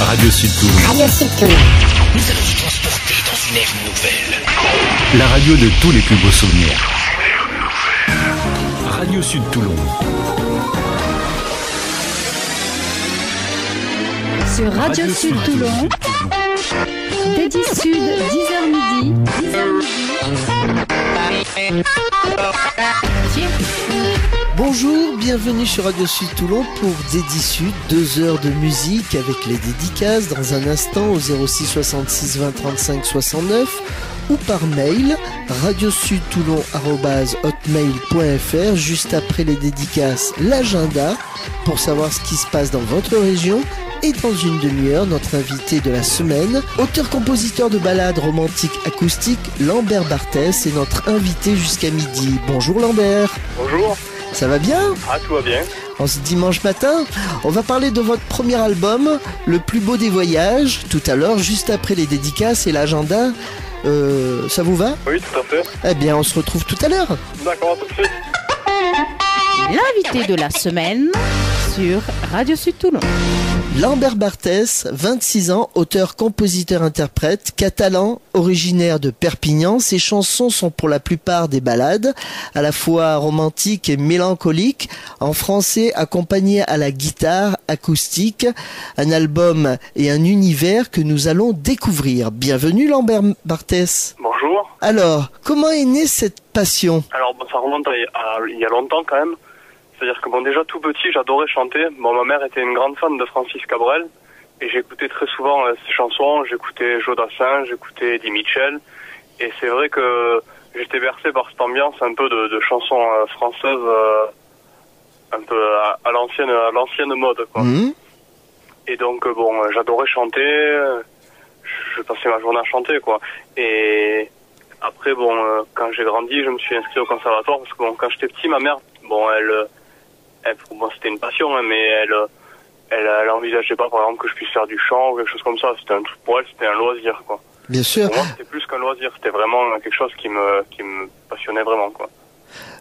Radio Sud Toulon. Radio Sud Toulon. Nous allons vous transporter dans une ère nouvelle. La radio de tous les plus beaux souvenirs. Radio Sud Toulon. Sur Radio Sud Toulon, Dédi Sud, 10h midi, 10h midi. Bonjour, bienvenue sur Radio Sud Toulon pour Dédi Sud, 2 heures de musique avec les dédicaces dans un instant au 06 66 20 35 69 ou par mail radiosudtoulon@hotmail.fr. Juste après les dédicaces, l'agenda pour savoir ce qui se passe dans votre région. Et dans une demi-heure, notre invité de la semaine, auteur-compositeur de ballades romantiques acoustiques, Lambert Barthès, est notre invité jusqu'à midi. Bonjour Lambert. Bonjour. Ça va bien ? Ah, tout va bien. En ce dimanche matin, on va parler de votre premier album, Le plus beau des voyages, tout à l'heure, juste après les dédicaces et l'agenda. Ça vous va ? Oui, tout à fait. Eh bien, on se retrouve tout à l'heure. D'accord, tout de suite. L'invité de la semaine sur Radio Sud Toulon. Lambert Barthès, 26 ans, auteur, compositeur, interprète, catalan, originaire de Perpignan. Ses chansons sont pour la plupart des ballades, à la fois romantiques et mélancoliques, en français accompagnées à la guitare acoustique. Un album et un univers que nous allons découvrir. Bienvenue Lambert Barthès. Bonjour. Alors, comment est née cette passion ? Alors, ça remonte il y a longtemps quand même. C'est-à-dire que déjà tout petit, j'adorais chanter. Ma mère était une grande fan de Francis Cabrel et j'écoutais très souvent ses chansons. J'écoutais Joe Dassin, j'écoutais Eddie Mitchell. Et c'est vrai que j'étais bercé par cette ambiance un peu de chansons françaises, un peu à l'ancienne mode, quoi. Mmh. Et donc, j'adorais chanter. Je passais ma journée à chanter, quoi. Et après, quand j'ai grandi, je me suis inscrit au conservatoire parce que quand j'étais petit, ma mère, pour moi c'était une passion, hein, mais elle envisageait pas par exemple que je puisse faire du chant ou quelque chose comme ça. C'était un truc pour elle, c'était un loisir, quoi. Bien sûr. Pour moi c'était plus qu'un loisir, c'était vraiment quelque chose qui me passionnait vraiment, quoi.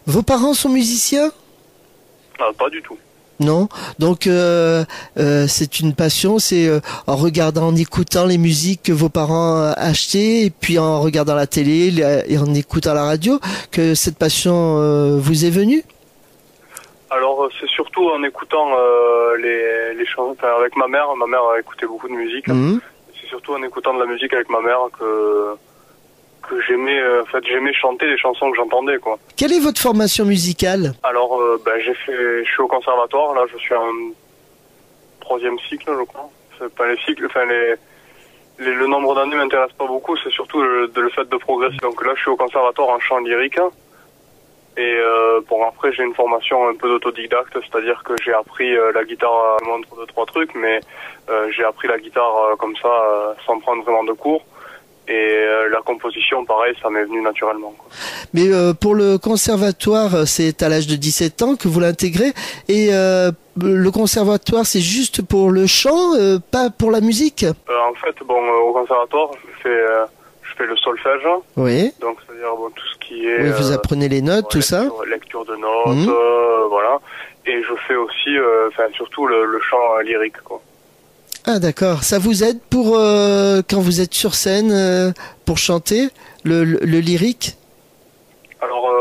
Vos parents sont musiciens ? Pas du tout. Non, donc c'est une passion, c'est en regardant, en écoutant les musiques que vos parents achetaient, et puis en regardant la télé et en écoutant la radio, que cette passion vous est venue ? Alors c'est surtout en écoutant les chansons avec ma mère. Ma mère écoutait beaucoup de musique. Mmh. C'est surtout en écoutant de la musique avec ma mère que j'aimais chanter les chansons que j'entendais, quoi. Quelle est votre formation musicale ? Alors je suis au conservatoire, là je suis en 3e cycle, je crois. C'est pas les cycles, le nombre d'années m'intéresse pas beaucoup, c'est surtout le fait de progresser. Donc là je suis au conservatoire en chant lyrique. Et après j'ai une formation un peu d'autodidacte, c'est-à-dire que j'ai appris la guitare, entre 2-3 trucs, mais j'ai appris la guitare comme ça, sans prendre vraiment de cours. Et la composition, pareil, ça m'est venu naturellement, quoi. Mais pour le conservatoire, c'est à l'âge de 17 ans que vous l'intégrez, et le conservatoire, c'est juste pour le chant, pas pour la musique ? En fait, au conservatoire, je fais le solfège. Oui. Donc, c'est-à-dire tout ce qui est... Oui, vous apprenez les notes, tout ça ? Lecture de notes, Mmh. voilà. Et je fais aussi, surtout le chant lyrique, quoi. Ah d'accord, ça vous aide pour quand vous êtes sur scène pour chanter le lyrique ? Alors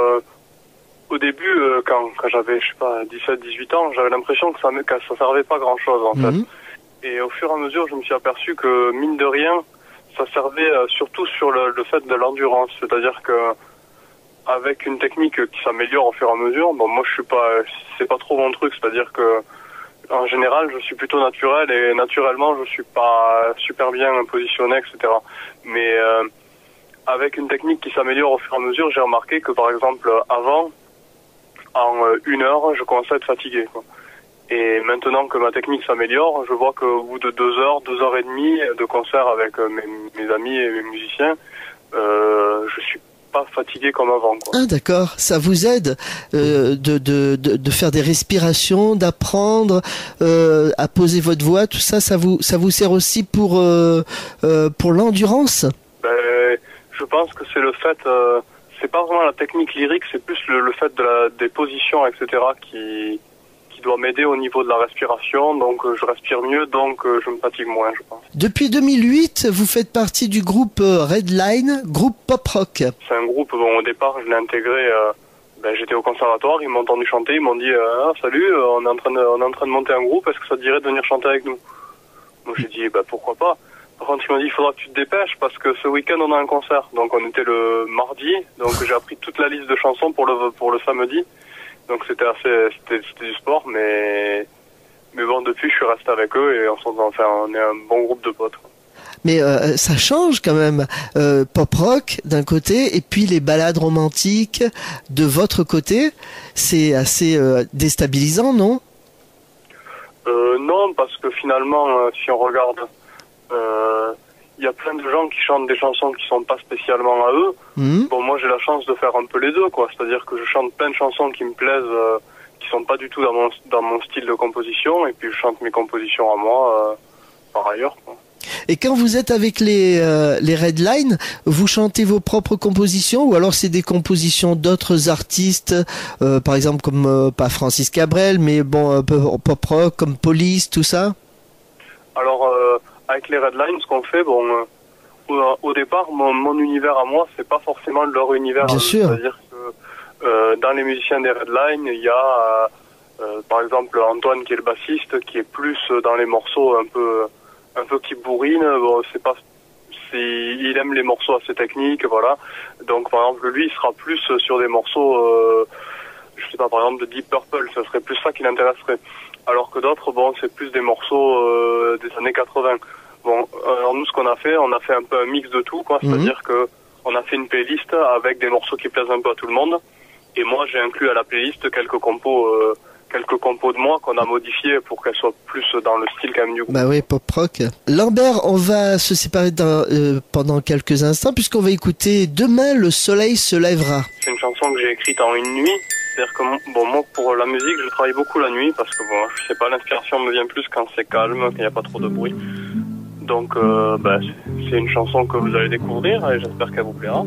au début quand j'avais 17-18 ans, j'avais l'impression que ça servait pas grand chose en fait. Et au fur et à mesure, je me suis aperçu que mine de rien, ça servait surtout sur le fait de l'endurance, c'est-à-dire que avec une technique qui s'améliore au fur et à mesure, moi c'est pas trop mon truc, c'est-à-dire que en général, je suis plutôt naturel et naturellement, je suis pas super bien positionné, etc. Mais avec une technique qui s'améliore au fur et à mesure, j'ai remarqué que par exemple, avant, en 1 heure, je commençais à être fatigué, quoi. Et maintenant que ma technique s'améliore, je vois qu'au bout de 2 heures, 2 heures et demie de concert avec mes amis et mes musiciens, je suis pas fatigué comme avant, quoi. Ah d'accord, ça vous aide de faire des respirations, d'apprendre à poser votre voix, tout ça, ça vous sert aussi pour l'endurance ? Je pense que c'est le fait, c'est pas vraiment la technique lyrique, c'est plus le fait des positions, etc. qui qui doit m'aider au niveau de la respiration, donc je respire mieux, donc je me fatigue moins, je pense. Depuis 2008, vous faites partie du groupe Redline, groupe pop-rock. C'est un groupe, bon, au départ, je l'ai intégré, j'étais au conservatoire, ils m'ont entendu chanter, ils m'ont dit salut, on est en train de monter un groupe, est-ce que ça te dirait de venir chanter avec nous? Moi j'ai dit pourquoi pas. Par contre, ils m'ont dit il faudra que tu te dépêches parce que ce week-end on a un concert. Donc on était le mardi, donc j'ai appris toute la liste de chansons pour le samedi. Donc c'était du sport, mais bon, depuis je suis resté avec eux et on est un bon groupe de potes. Mais ça change quand même, pop-rock d'un côté et puis les ballades romantiques de votre côté, c'est assez déstabilisant, non? Non, parce que finalement, si on regarde, il y a plein de gens qui chantent des chansons qui sont pas spécialement à eux. Bon, moi j'ai la chance de faire un peu les deux, quoi. C'est-à-dire que je chante plein de chansons qui me plaisent, qui sont pas du tout dans mon style de composition, et puis je chante mes compositions à moi, par ailleurs, quoi. Et quand vous êtes avec les Redline, vous chantez vos propres compositions ou alors c'est des compositions d'autres artistes, par exemple comme pas Francis Cabrel, mais bon pop rock comme Police, tout ça? Alors avec les Redline, ce qu'on fait, bon, au départ, mon univers à moi, c'est pas forcément leur univers. Bien sûr. C'est-à-dire que dans les musiciens des Redline, il y a par exemple Antoine qui est le bassiste, qui est plus dans les morceaux un peu qui bourrine. Bon, il aime les morceaux assez techniques, voilà. Donc par exemple lui il sera plus sur des morceaux je sais pas, par exemple de Deep Purple, ça serait plus ça qui l'intéresserait, alors que d'autres, bon, c'est plus des morceaux des années 80. Bon, alors nous ce qu'on a fait un peu un mix de tout, quoi. C'est-à-dire que on a fait une playlist avec des morceaux qui plaisent un peu à tout le monde, et moi j'ai inclus à la playlist quelques compos de moi qu'on a modifiés pour qu'elles soient plus dans le style quand même du groupe. Bah oui, pop rock. Lambert, on va se séparer pendant quelques instants puisqu'on va écouter Demain le soleil se lèvera. C'est une chanson que j'ai écrite en une nuit. C'est-à-dire que bon, moi pour la musique je travaille beaucoup la nuit parce que bon, je sais pas, l'inspiration me vient plus quand c'est calme, quand il n'y a pas trop de bruit. Donc c'est une chanson que vous allez découvrir et j'espère qu'elle vous plaira.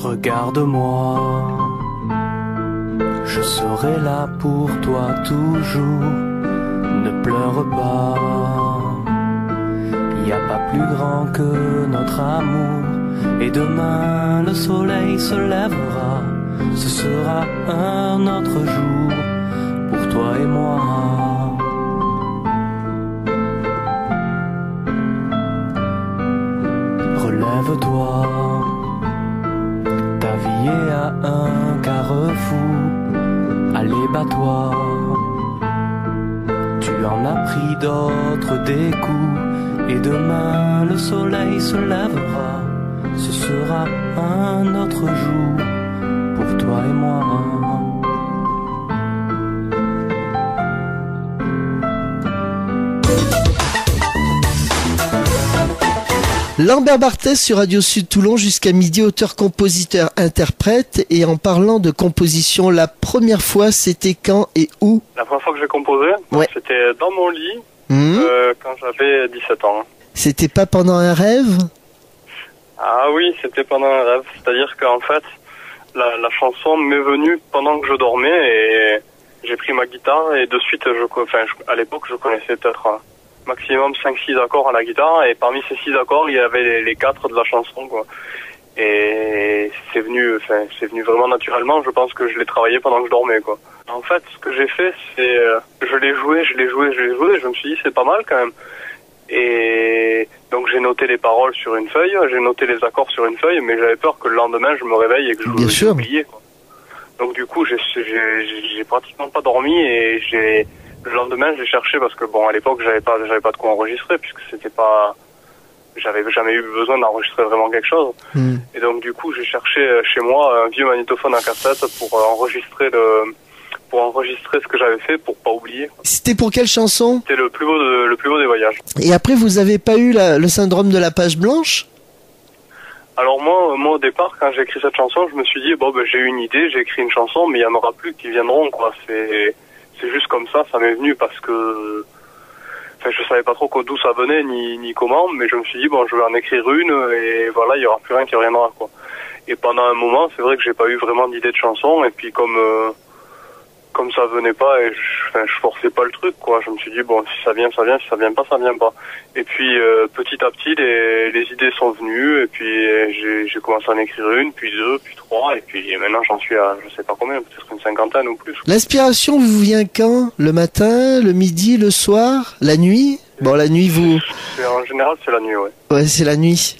Regarde-moi, je serai là pour toi toujours. Ne pleure pas, il n'y a pas plus grand que notre amour. Et demain le soleil se lèvera, ce sera un autre jour pour toi et moi. Relève-toi, ta vie est à un carrefour, allez bats-toi. Tu en as pris d'autres des coups, et demain le soleil se lèvera, ce sera un autre jour pour toi et moi. Lambert Barthès sur Radio Sud Toulon jusqu'à midi, auteur, compositeur, interprète. Et en parlant de composition, la première fois c'était quand et où? La première fois que j'ai composé, ouais, c'était dans mon lit quand j'avais 17 ans. C'était pas pendant un rêve? Ah oui, c'était pendant un rêve. C'est-à-dire qu'en fait, la chanson m'est venue pendant que je dormais et j'ai pris ma guitare et de suite, à l'époque, je connaissais peut-être maximum 5-6 accords à la guitare et parmi ces 6 accords, il y avait les 4 de la chanson, quoi. Et c'est venu vraiment naturellement. Je pense que je l'ai travaillé pendant que je dormais, quoi. En fait, ce que j'ai fait, c'est je l'ai joué. Je me suis dit c'est pas mal quand même. Et donc j'ai noté les paroles sur une feuille, j'ai noté les accords sur une feuille, mais j'avais peur que le lendemain je me réveille et que je l'oubliais, quoi. Donc du coup j'ai pratiquement pas dormi et le lendemain j'ai cherché parce que bon à l'époque j'avais pas de quoi enregistrer puisque j'avais jamais eu besoin d'enregistrer vraiment quelque chose. Et donc du coup j'ai cherché chez moi un vieux magnétophone à cassette pour enregistrer ce que j'avais fait pour pas oublier. C'était pour quelle chanson? C'était le plus beau des voyages. Et après vous avez pas eu le syndrome de la page blanche? Alors moi au départ quand j'ai écrit cette chanson je me suis dit j'ai eu une idée, j'ai écrit une chanson mais il y en aura plus qui viendront, quoi. C'est juste comme ça m'est venu parce que je savais pas trop d'où ça venait ni comment, mais je me suis dit bon, je vais en écrire une et voilà, il y aura plus rien qui reviendra quoi. Et pendant un moment, c'est vrai que j'ai pas eu vraiment d'idée de chanson, et puis comme ça venait pas, et je forçais pas le truc quoi. Je me suis dit bon, si ça vient, ça vient, si ça vient pas, ça vient pas. Et puis petit à petit, les idées sont venues, et puis j'ai commencé à en écrire une, puis deux, puis trois, et puis maintenant j'en suis à je sais pas combien, peut-être une cinquantaine ou plus. L'inspiration vous vient quand? Le matin, le midi, le soir, la nuit? Bon, la nuit, En général, c'est la nuit, ouais. Ouais, c'est la nuit.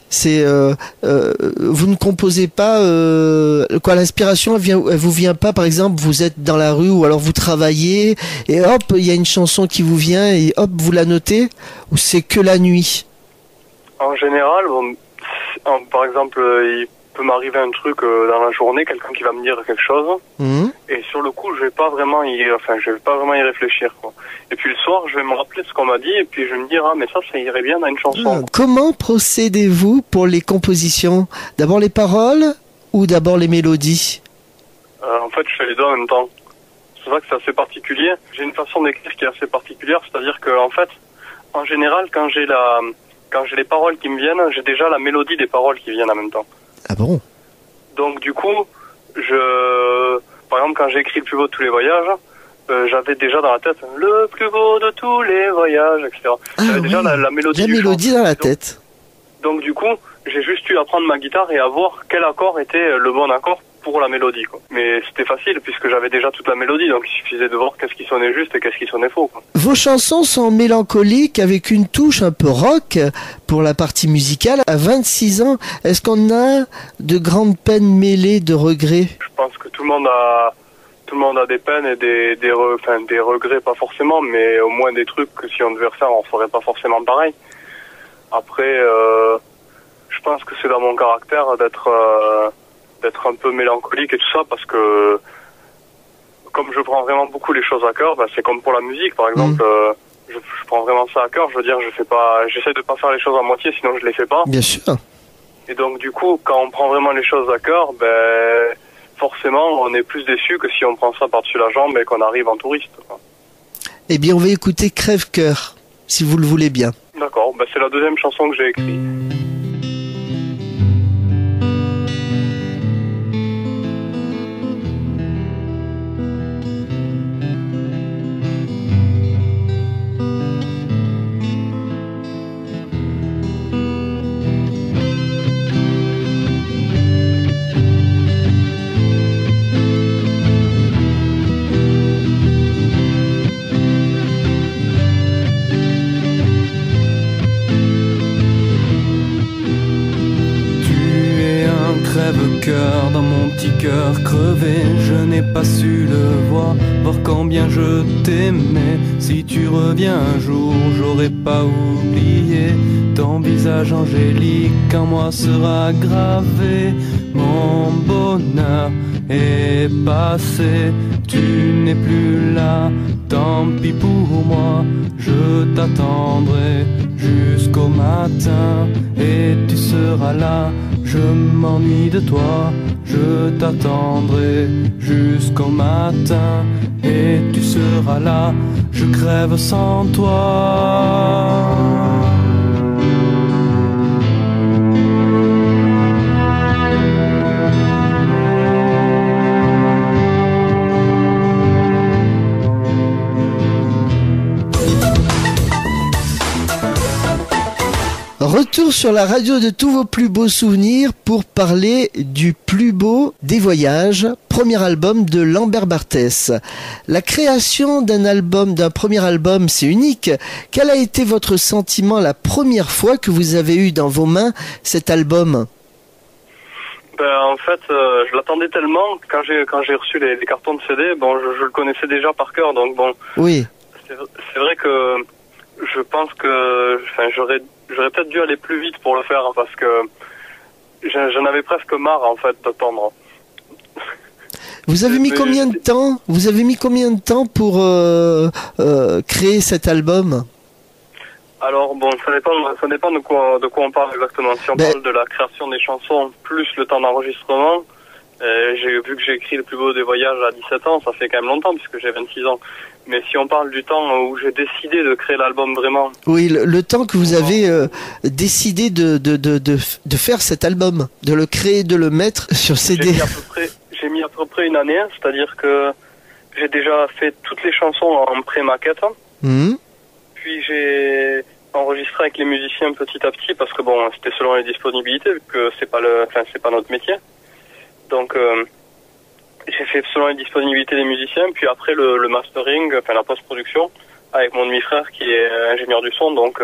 Vous ne composez pas. L'inspiration, elle vous vient pas. Par exemple, vous êtes dans la rue ou alors vous travaillez et hop, il y a une chanson qui vous vient et hop, vous la notez. Ou c'est que la nuit? En général, par exemple, il peut m'arriver un truc dans la journée, quelqu'un qui va me dire quelque chose, et sur le coup, je vais pas vraiment y réfléchir, quoi. Et puis le soir, je vais me rappeler de ce qu'on m'a dit, et puis je vais me dire mais ça irait bien dans une chanson. Comment procédez-vous pour les compositions? D'abord les paroles ou d'abord les mélodies? En fait, je fais les deux en même temps. C'est vrai que c'est assez particulier. J'ai une façon d'écrire qui est assez particulière, c'est-à-dire que en fait, en général, quand j'ai les paroles qui me viennent, j'ai déjà la mélodie des paroles qui viennent en même temps. Ah bon? Donc du coup, par exemple, quand j'ai écrit Le plus beau de tous les voyages, j'avais déjà dans la tête le plus beau de tous les voyages, etc. J'avais déjà la mélodie. La mélodie dans la tête. Donc du coup, j'ai juste eu à prendre ma guitare et à voir quel accord était le bon accord pour la mélodie, quoi. Mais c'était facile puisque j'avais déjà toute la mélodie, donc il suffisait de voir qu'est-ce qui sonnait juste et qu'est-ce qui sonnait faux, quoi. Vos chansons sont mélancoliques avec une touche un peu rock pour la partie musicale. À 26 ans, est-ce qu'on a de grandes peines mêlées de regrets? Je pense que tout le monde a des peines et des regrets, pas forcément, mais au moins des trucs que si on devait refaire, on ferait pas forcément pareil. Après, je pense que c'est dans mon caractère d'être un peu mélancolique et tout ça, parce que comme je prends vraiment beaucoup les choses à cœur, c'est comme pour la musique par exemple, je prends vraiment ça à cœur. Je veux dire, j'essaie de pas faire les choses à moitié, sinon je les fais pas. Bien sûr. Et donc du coup, quand on prend vraiment les choses à cœur, forcément on est plus déçu que si on prend ça par-dessus la jambe et qu'on arrive en touriste, quoi. Eh bien, on va écouter Crève-cœur, si vous le voulez bien. D'accord, c'est la deuxième chanson que j'ai écrite. Crève-cœur dans mon petit cœur crevé, je n'ai pas su le voir combien je t'aimais. Si tu reviens un jour, j'aurai pas oublié ton visage angélique en moi sera gravé. Mon bonheur est passé, tu n'es plus là, tant pis pour moi, je t'attendrai jusqu'au matin et tu seras là. Je m'ennuie de toi, je t'attendrai jusqu'au matin et tu seras là, je crève sans toi. Retour sur la radio de tous vos plus beaux souvenirs pour parler du plus beau des voyages, premier album de Lambert Barthès. La création d'un premier album, c'est unique. Quel a été votre sentiment la première fois que vous avez eu dans vos mains cet album? En fait, je l'attendais tellement, quand j'ai reçu les cartons de CD, je le connaissais déjà par cœur, donc bon. Oui. C'est vrai que je pense que j'aurais peut-être dû aller plus vite pour le faire, parce que j'en avais presque marre en fait d'attendre. Vous avez mis combien de temps? Vous avez mis combien de temps pour créer cet album? Alors ça dépend de quoi on parle exactement. Si on parle de la création des chansons plus le temps d'enregistrement, Vu que j'ai écrit Le plus beau des voyages à 17 ans, ça fait quand même longtemps puisque j'ai 26 ans. Mais si on parle du temps où j'ai décidé de créer l'album vraiment... Oui, le temps que vous avez décidé de faire cet album, de le créer, de le mettre sur CD. J'ai mis à peu près une année, c'est-à-dire que j'ai déjà fait toutes les chansons en pré-maquette. Puis j'ai enregistré avec les musiciens petit à petit parce que bon, c'était selon les disponibilités vu que c'est pas notre métier. Donc j'ai fait selon les disponibilités des musiciens, puis après le mastering, enfin la post-production, avec mon demi-frère qui est ingénieur du son, donc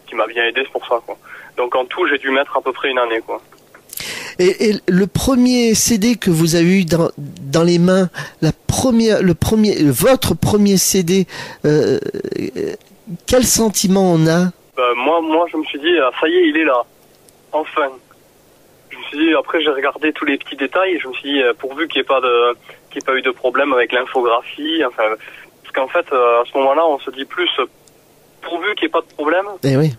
qui m'a bien aidé pour ça, quoi. Donc en tout, j'ai dû mettre à peu près une année, quoi. Et le premier CD que vous avez eu dans les mains, votre premier CD, quel sentiment on a? Moi, je me suis dit, ça y est, il est là, enfin. Je me suis dit, après j'ai regardé tous les petits détails et je me suis dit, pourvu qu'il n'y ait pas eu de problème avec l'infographie, enfin, parce qu'en fait, à ce moment-là, on se dit plus, pourvu qu'il n'y ait pas de problème. Eh oui.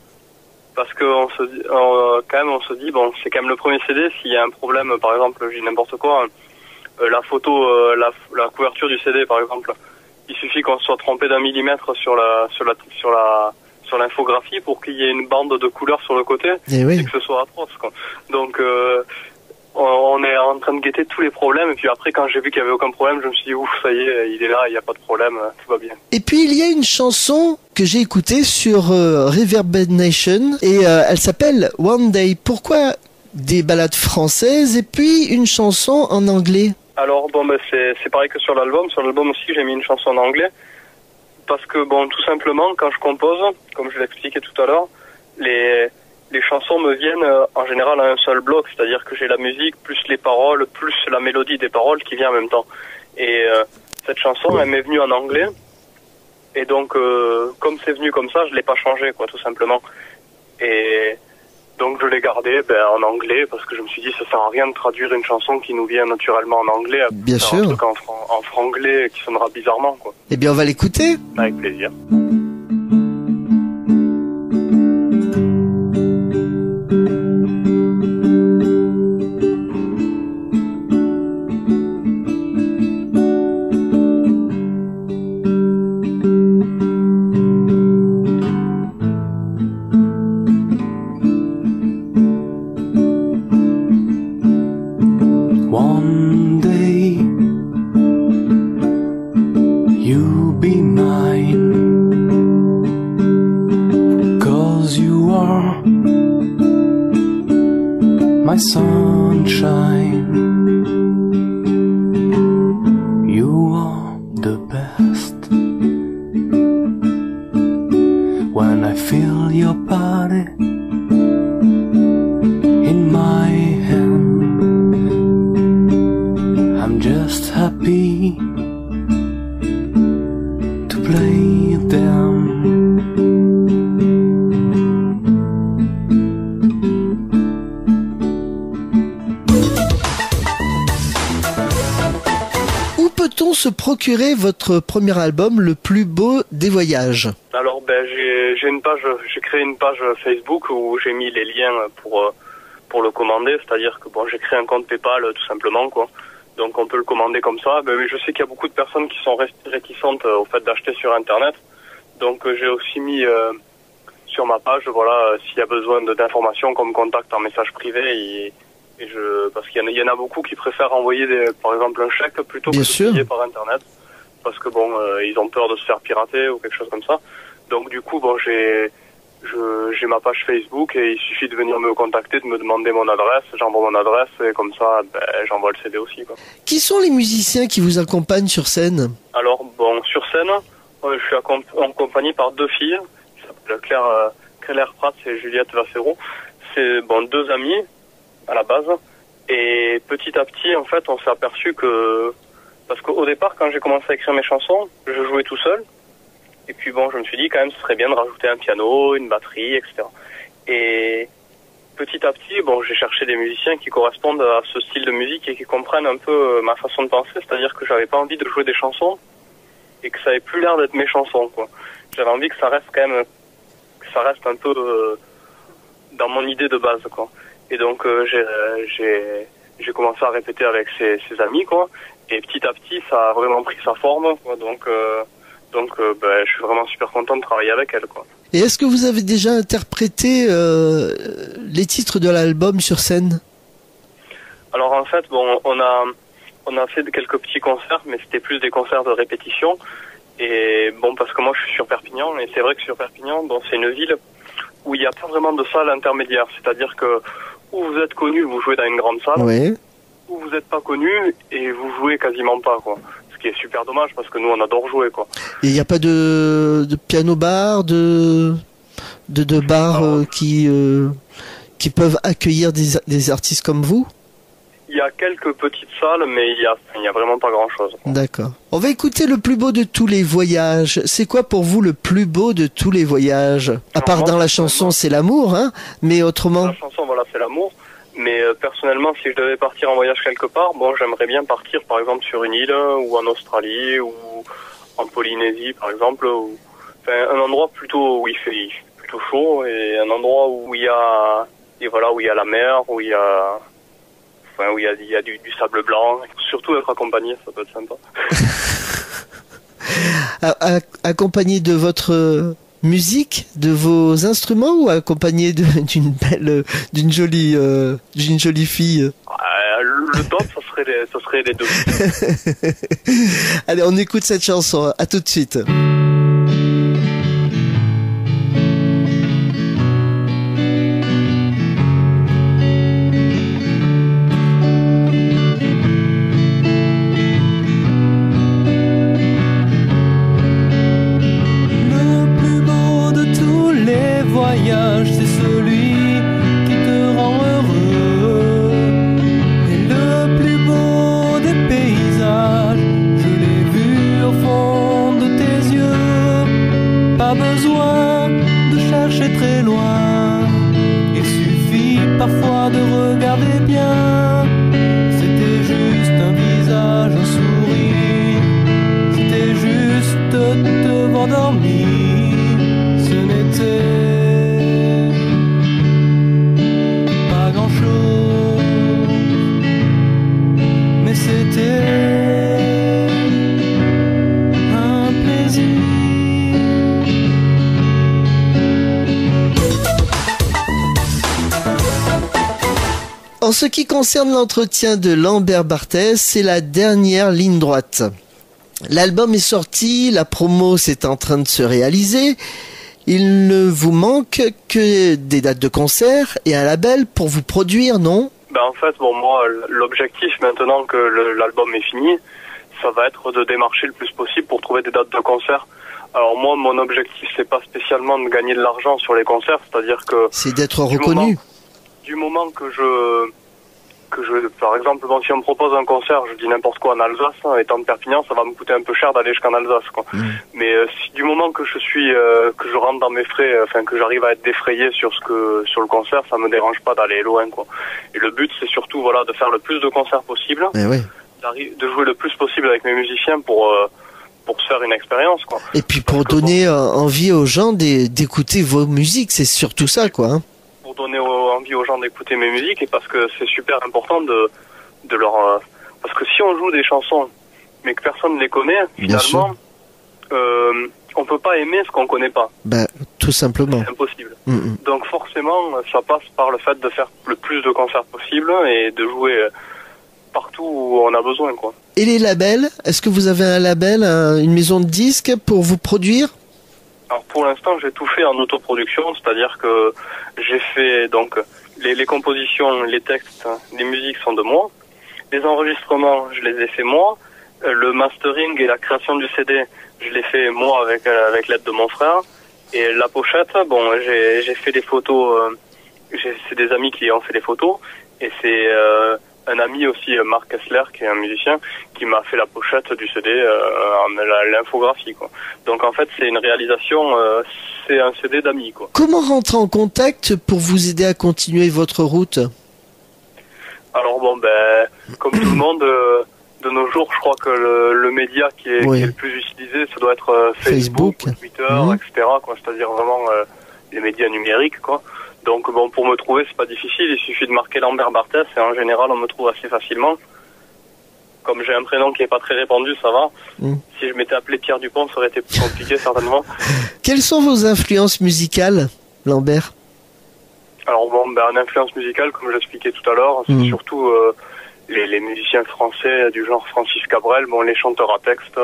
Parce que on se dit, bon, c'est quand même le premier CD, s'il y a un problème, par exemple, je dis n'importe quoi, la photo, la couverture du CD, par exemple, il suffit qu'on se soit trompé d'1 millimètre sur l'infographie pour qu'il y ait une bande de couleurs sur le côté et que ce soit atroce, quoi. Donc on est en train de guetter tous les problèmes et puis après quand j'ai vu qu'il n'y avait aucun problème, je me suis dit ouf, ça y est, il est là, il n'y a pas de problème, tout va bien. Et puis il y a une chanson que j'ai écoutée sur Reverb Nation et elle s'appelle One Day. Pourquoi des ballades françaises et puis une chanson en anglais? Alors bon, c'est pareil que sur l'album. Sur l'album aussi, j'ai mis une chanson en anglais. Parce que, bon, tout simplement, quand je compose, comme je l'expliquais tout à l'heure, les chansons me viennent en général à un seul bloc, c'est-à-dire que j'ai la musique, plus les paroles, plus la mélodie des paroles qui vient en même temps. Et cette chanson, elle m'est venue en anglais, et donc, comme c'est venu comme ça, je l'ai pas changé, quoi, tout simplement. Et donc je l'ai gardée en anglais, parce que je me suis dit, ça sert à rien de traduire une chanson qui nous vient naturellement en anglais, bien sûr, un truc en franglais qui sonnera bizarrement, quoi. Eh bien, on va l'écouter. Avec plaisir. My sunshine, you are the best. When I feel your body in my hand, I'm just happy to play them. Se procurer votre premier album, Le plus beau des voyages? Alors j'ai créé une page Facebook où j'ai mis les liens pour le commander, c'est-à-dire que bon, j'ai créé un compte PayPal tout simplement, quoi. Donc on peut le commander comme ça. Mais je sais qu'il y a beaucoup de personnes qui sont réticentes au fait d'acheter sur internet. Donc j'ai aussi mis sur ma page, voilà, s'il y a besoin d'informations comme contact en message privé parce qu'il y en a beaucoup qui préfèrent envoyer par exemple un chèque plutôt que de payer par internet, parce que bon, ils ont peur de se faire pirater ou quelque chose comme ça. Donc du coup, bon, j'ai ma page Facebook et il suffit de venir me contacter, de me demander mon adresse, j'envoie mon adresse et comme ça, j'envoie le CD aussi, quoi. Qui sont les musiciens qui vous accompagnent sur scène? Alors bon, sur scène, je suis accompagné par deux filles, qui s'appellent Claire Pratt et Juliette Vassero. C'est bon, deux amies à la base, et petit à petit en fait on s'est aperçu parce qu'au départ quand j'ai commencé à écrire mes chansons, je jouais tout seul, et puis bon, je me suis dit quand même ce serait bien de rajouter un piano, une batterie, etc. Et petit à petit, bon, j'ai cherché des musiciens qui correspondent à ce style de musique et qui comprennent un peu ma façon de penser, c'est-à-dire que j'avais pas envie de jouer des chansons et que ça avait plus l'air d'être mes chansons, quoi. J'avais envie que ça reste quand même, que ça reste un peu dans mon idée de base, quoi. Et donc j'ai j'ai commencé à répéter avec ses amis, quoi. Et petit à petit, ça a vraiment pris sa forme, quoi. Donc, je suis vraiment super content de travailler avec elle, quoi. Et est-ce que vous avez déjà interprété les titres de l'album sur scène? Alors en fait, bon, on a fait quelques petits concerts, mais c'était plus des concerts de répétition. Et bon, parce que moi je suis sur Perpignan, et c'est vrai que sur Perpignan, bon, c'est une ville où il n'y a pas vraiment de salle intermédiaire. C'est-à-dire que où vous êtes connu, vous jouez dans une grande salle. Oui. Où vous n'êtes pas connu et vous jouez quasiment pas, quoi. Ce qui est super dommage parce que nous on adore jouer, quoi. Et il n'y a pas de piano bar, de bars qui peuvent accueillir des artistes comme vous? Il y a quelques petites salles, mais il y a vraiment pas grand-chose, quoi. D'accord. On va écouter le plus beau de tous les voyages. C'est quoi pour vous le plus beau de tous les voyages? À part dans la chanson, c'est l'amour, hein? Mais autrement? La chanson, voilà, c'est l'amour. Mais personnellement, si je devais partir en voyage quelque part, bon, j'aimerais bien partir, par exemple, sur une île, ou en Australie, ou en Polynésie, par exemple, un endroit plutôt où il fait plutôt chaud, et un endroit où il y a la mer, où il y a du sable blanc. Surtout être accompagné, ça peut être sympa. Accompagné de votre musique, de vos instruments, ou accompagné d'une jolie fille? Le top, ça serait les deux. Allez, on écoute cette chanson. À tout de suite. C'est celui qui te rend heureux. Et le plus beau des paysages, je l'ai vu au fond de tes yeux. Pas besoin de chercher très loin, il suffit parfois de regarder bien. C'était juste un visage, un sourire, c'était juste te voir dormir. Ce n'était un plaisir. En ce qui concerne l'entretien de Lambert Barthès, c'est la dernière ligne droite. L'album est sorti, la promo c'est en train de se réaliser. Il ne vous manque que des dates de concert et un label pour vous produire, non? En fait, bon, moi, l'objectif maintenant que l'album est fini, ça va être de démarcher le plus possible pour trouver des dates de concert. Alors moi, mon objectif, c'est pas spécialement de gagner de l'argent sur les concerts, c'est-à-dire que... C'est d'être reconnu. Du moment que je, par exemple, bon, si on me propose un concert, je dis n'importe quoi en Alsace, hein, étant de Perpignan, ça va me coûter un peu cher d'aller jusqu'en Alsace, quoi. Mais si du moment que que je rentre dans mes frais, que j'arrive à être défrayé sur le concert, ça me dérange pas d'aller loin, quoi. Et le but, c'est surtout, voilà, de faire le plus de concerts possible, de jouer le plus possible avec mes musiciens pour se faire une expérience, quoi. Et puis pour donner envie aux gens d'écouter vos musiques, c'est surtout ça, quoi. Hein. Pour donner envie aux gens d'écouter mes musiques, et parce que c'est super important de leur... parce que si on joue des chansons, mais que personne ne les connaît, finalement, on peut pas aimer ce qu'on connaît pas. Tout simplement. C'est impossible. Donc forcément, ça passe par le fait de faire le plus de concerts possible et de jouer partout où on a besoin, quoi. Et les labels, est-ce que vous avez un label, une maison de disques pour vous produire? Alors pour l'instant, j'ai tout fait en autoproduction, c'est-à-dire que j'ai fait donc les compositions, les textes, les musiques sont de moi. Les enregistrements, je les ai fait moi. Le mastering et la création du CD, je l'ai fait moi avec l'aide de mon frère. Et la pochette, bon, j'ai fait des photos. C'est des amis qui ont fait les photos, et c'est un ami aussi, Marc Kessler, qui est un musicien, qui m'a fait la pochette du CD, l'infographie, quoi. Donc en fait, c'est une réalisation, c'est un CD d'amis, quoi. Comment rentrer en contact pour vous aider à continuer votre route? Alors bon, comme tout le monde, de nos jours, je crois que le média qui est le plus utilisé, ça doit être Facebook, Twitter, etc., quoi. C'est-à-dire vraiment les médias numériques, quoi. Donc bon, pour me trouver, c'est pas difficile, il suffit de marquer Lambert Barthès et en général, on me trouve assez facilement. Comme j'ai un prénom qui est pas très répandu, ça va. Si je m'étais appelé Pierre Dupont, ça aurait été plus compliqué, certainement. Quelles sont vos influences musicales, Lambert? Alors bon, en influence musicale, comme j'expliquais tout à l'heure, c'est surtout les musiciens français du genre Francis Cabrel, bon, les chanteurs à texte,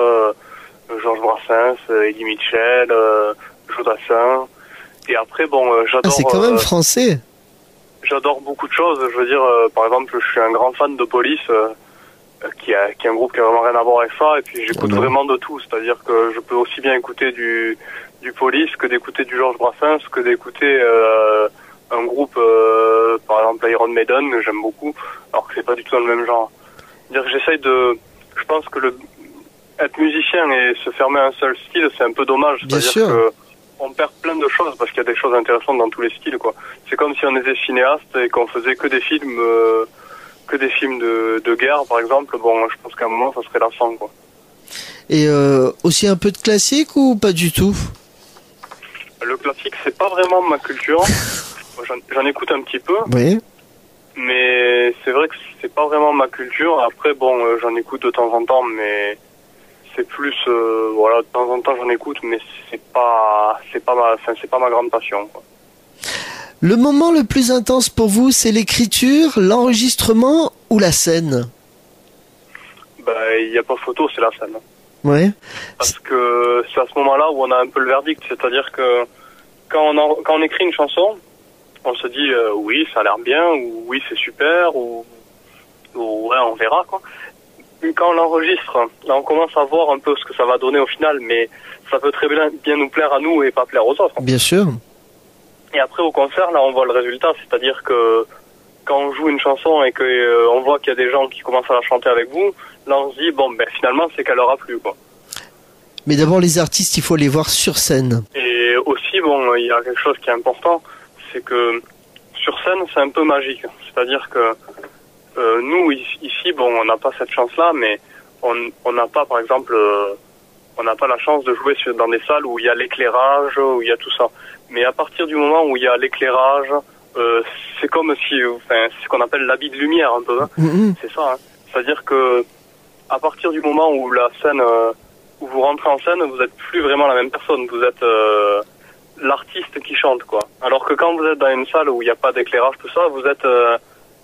Georges Brassens, Eddie Mitchell, Jodassin. Et après, bon, j'adore... Ah, c'est quand même français. J'adore beaucoup de choses. Je veux dire, par exemple, je suis un grand fan de Police, qui est un groupe qui a vraiment rien à voir avec ça. Et puis j'écoute vraiment de tout. C'est-à-dire que je peux aussi bien écouter du Police que d'écouter du Georges Brassens, que d'écouter un groupe, par exemple Iron Maiden, que j'aime beaucoup, alors que c'est pas du tout dans le même genre. C'est-à-dire que j'essaye de... Je pense que être musicien et se fermer à un seul style, c'est un peu dommage. C'est-à-dire que on perd plein de choses parce qu'il y a des choses intéressantes dans tous les styles, quoi. C'est comme si on était cinéaste et qu'on faisait que des films de guerre, par exemple. Bon, je pense qu'à un moment, ça serait lassant, quoi. Et aussi un peu de classique ou pas du tout? Le classique, c'est pas vraiment ma culture. J'en écoute un petit peu. Oui. Mais c'est vrai que c'est pas vraiment ma culture. Après, bon, j'en écoute de temps en temps, mais c'est plus, voilà, de temps en temps j'en écoute, mais c'est pas ma grande passion, quoi. Le moment le plus intense pour vous, c'est l'écriture, l'enregistrement ou la scène? Il n'y a pas photo, c'est la scène. Ouais. Parce que c'est à ce moment-là où on a un peu le verdict, c'est-à-dire que quand on écrit une chanson, on se dit oui, ça a l'air bien, ou oui, c'est super, ou ouais, on verra, quoi. Quand on l'enregistre, là on commence à voir un peu ce que ça va donner au final, mais ça peut très bien nous plaire à nous et pas plaire aux autres. Bien sûr. Et après au concert, là on voit le résultat, c'est-à-dire que quand on joue une chanson et que on voit qu'il y a des gens qui commencent à la chanter avec vous, là on se dit bon ben finalement c'est qu'elle leur a plu, quoi. Mais d'abord les artistes, il faut les voir sur scène. Et aussi bon, il y a quelque chose qui est important, c'est que sur scène c'est un peu magique, c'est-à-dire que nous ici, bon, on n'a pas cette chance-là, mais on n'a pas, par exemple, on n'a pas la chance de jouer dans des salles où il y a l'éclairage, où il y a tout ça. Mais à partir du moment où il y a l'éclairage, c'est comme si, enfin, c'est ce qu'on appelle l'habit de lumière un peu. Hein. C'est ça. Hein. C'est-à-dire que à partir du moment où la scène, où vous rentrez en scène, vous êtes plus vraiment la même personne. Vous êtes l'artiste qui chante, quoi. Alors que quand vous êtes dans une salle où il n'y a pas d'éclairage, tout ça, vous êtes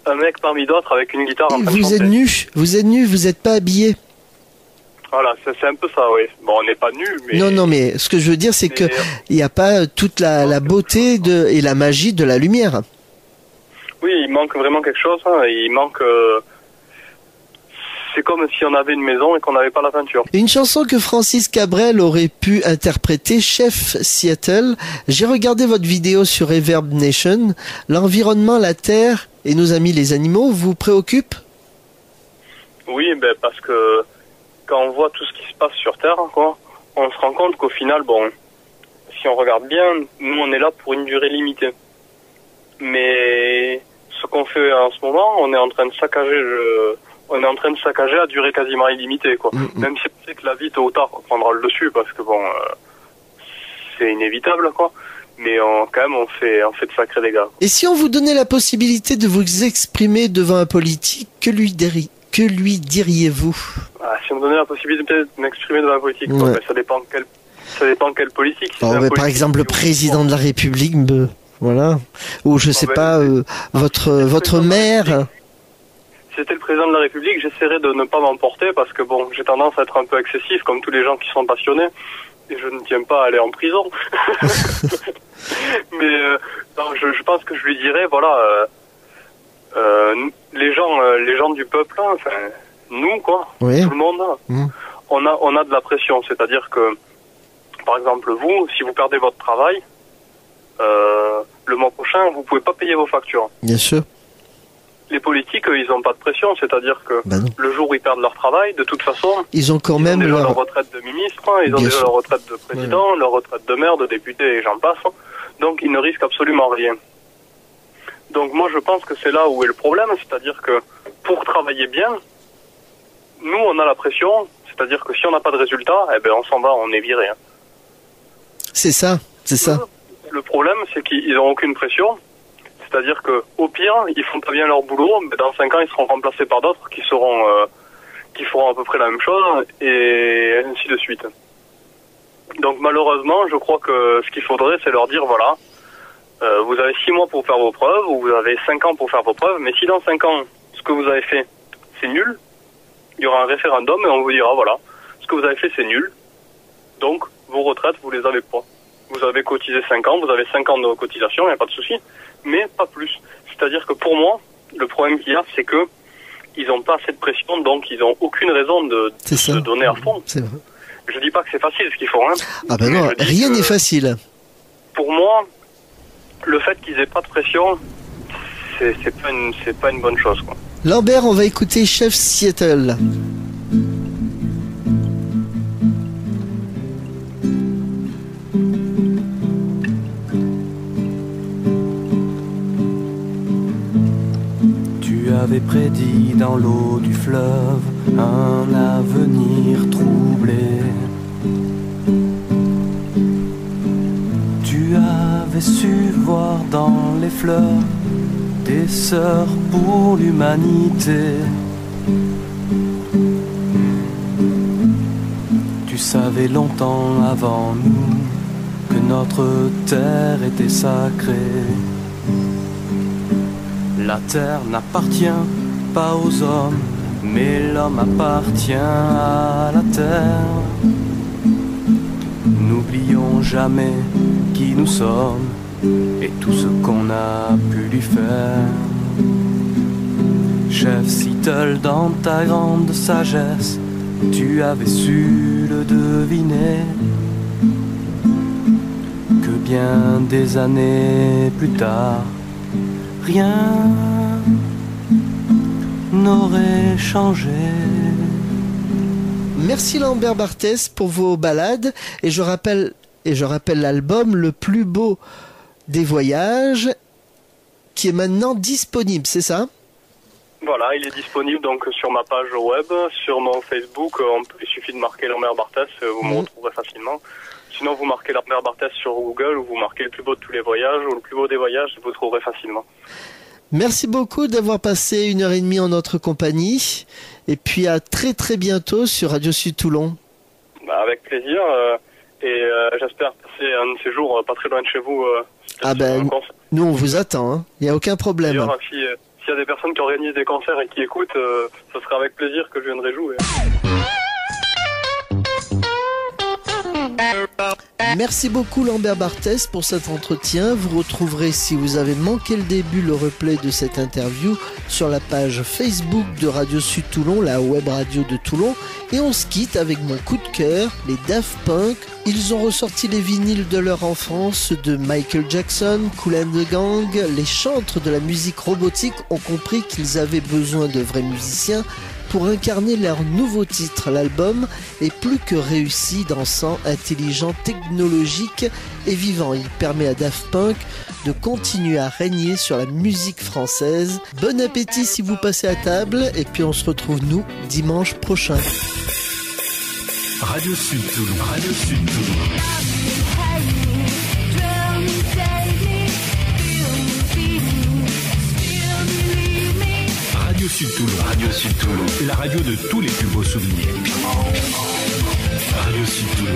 un mec parmi d'autres avec une guitare en train de chanter. Vous êtes nu, vous n'êtes pas habillé. Voilà, c'est un peu ça, oui. Bon, on n'est pas nus, mais... Non, mais ce que je veux dire, c'est que il n'y a pas toute la beauté et la magie de la lumière. Oui, il manque vraiment quelque chose. Hein. Il manque... C'est comme si on avait une maison et qu'on n'avait pas la peinture. Une chanson que Francis Cabrel aurait pu interpréter, Chef Seattle. J'ai regardé votre vidéo sur Reverb Nation. L'environnement, la terre et nos amis les animaux vous préoccupent? Oui, parce que quand on voit tout ce qui se passe sur Terre, quoi, on se rend compte qu'au final, bon, si on regarde bien, nous on est là pour une durée limitée. Mais ce qu'on fait en ce moment, on est en train de saccager à durée quasiment illimitée, quoi. Même si on sait que la vie tôt ou tard prendra le dessus, parce que bon, c'est inévitable, quoi. Mais quand même, on fait de sacrés dégâts. Et si on vous donnait la possibilité de vous exprimer devant un politique, que lui diriez-vous? Si on me donnait la possibilité de m'exprimer devant un politique, quoi, ça dépend quel politique. Si par exemple, le président de la République, voilà. Ou je sais pas, votre maire. Si c'était le président de la République, j'essaierais de ne pas m'emporter parce que bon, j'ai tendance à être un peu excessif, comme tous les gens qui sont passionnés. Et je ne tiens pas à aller en prison. Mais non, je pense que je lui dirais, voilà, les gens du peuple, hein, enfin, nous, quoi, tout le monde, on a de la pression. C'est-à-dire que, par exemple, vous, si vous perdez votre travail, le mois prochain, vous pouvez pas payer vos factures. Bien sûr. Les politiques, ils n'ont pas de pression, c'est-à-dire que le jour où ils perdent leur travail, de toute façon, ils ont quand même déjà leur retraite de ministre, ils ont déjà leur retraite de président, leur retraite de maire, de député, et j'en passe. Donc ils ne risquent absolument rien. Donc moi je pense que c'est là où est le problème, c'est-à-dire que pour travailler bien, nous on a la pression, c'est-à-dire que si on n'a pas de résultat, eh ben on s'en va, on est viré. Hein. C'est ça, c'est ça. Le problème c'est qu'ils n'ont aucune pression, C'est-à-dire que au pire, ils font pas bien leur boulot, mais dans 5 ans, ils seront remplacés par d'autres qui feront à peu près la même chose, et ainsi de suite. Donc malheureusement, je crois que ce qu'il faudrait, c'est leur dire, voilà, vous avez 6 mois pour faire vos preuves, ou vous avez 5 ans pour faire vos preuves, mais si dans 5 ans, ce que vous avez fait, c'est nul, il y aura un référendum et on vous dira, voilà, ce que vous avez fait, c'est nul, donc vos retraites, vous les avez pas. Vous avez cotisé 5 ans, vous avez 5 ans de cotisation, il n'y a pas de souci, mais pas plus. C'est-à-dire que pour moi, le problème qu'il y a, c'est que ils n'ont pas assez de pression, donc ils n'ont aucune raison de se donner à fond. C'est vrai. Je dis pas que c'est facile ce qu'ils font, hein. Ah ben non, rien n'est facile. Pour moi, le fait qu'ils aient pas de pression, c'est pas une bonne chose, quoi. Lambert, on va écouter Chef Seattle. Tu avais prédit dans l'eau du fleuve un avenir troublé. Tu avais su voir dans les fleurs des sœurs pour l'humanité. Tu savais longtemps avant nous que notre terre était sacrée. La terre n'appartient pas aux hommes, mais l'homme appartient à la terre. N'oublions jamais qui nous sommes et tout ce qu'on a pu lui faire. Chef Seattle, dans ta grande sagesse, tu avais su le deviner, que bien des années plus tard, rien n'aurait changé. Merci Lambert Barthès pour vos balades, et je rappelle l'album Le plus beau des voyages qui est maintenant disponible, c'est ça? Voilà, il est disponible donc sur ma page web, sur mon Facebook, il suffit de marquer Lambert Barthès, vous me retrouverez facilement. Sinon vous marquez Lambert Barthès sur Google, ou vous marquez Le plus beau de tous les voyages, ou Le plus beau des voyages, vous trouverez facilement. Merci beaucoup d'avoir passé 1h30 en notre compagnie, et puis à très très bientôt sur Radio Sud Toulon. Bah, avec plaisir, et j'espère passer un de ces jours pas très loin de chez vous. Nous on vous attend, hein. Il n'y a aucun problème. D'ailleurs, s'il y a des personnes qui organisent des concerts et qui écoutent, ce sera avec plaisir que je viendrai jouer. Merci beaucoup Lambert Barthès pour cet entretien. Vous retrouverez, si vous avez manqué le début, le replay de cette interview sur la page Facebook de Radio Sud Toulon, la web radio de Toulon. Et on se quitte avec mon coup de cœur, les Daft Punk. Ils ont ressorti les vinyles de leur enfance, de Michael Jackson, Kool and the Gang. Les chantres de la musique robotique ont compris qu'ils avaient besoin de vrais musiciens pour incarner leur nouveau titre. L'album est plus que réussi, dansant, intelligent, technologique et vivant. Il permet à Daft Punk de continuer à régner sur la musique française. Bon appétit si vous passez à table, et puis on se retrouve nous dimanche prochain. Radio Sud Toulon. Radio Sud Toulon. Radio Sud Toulon. Radio Sud Toulon. La radio de tous les plus beaux souvenirs. Radio Sud Toulon.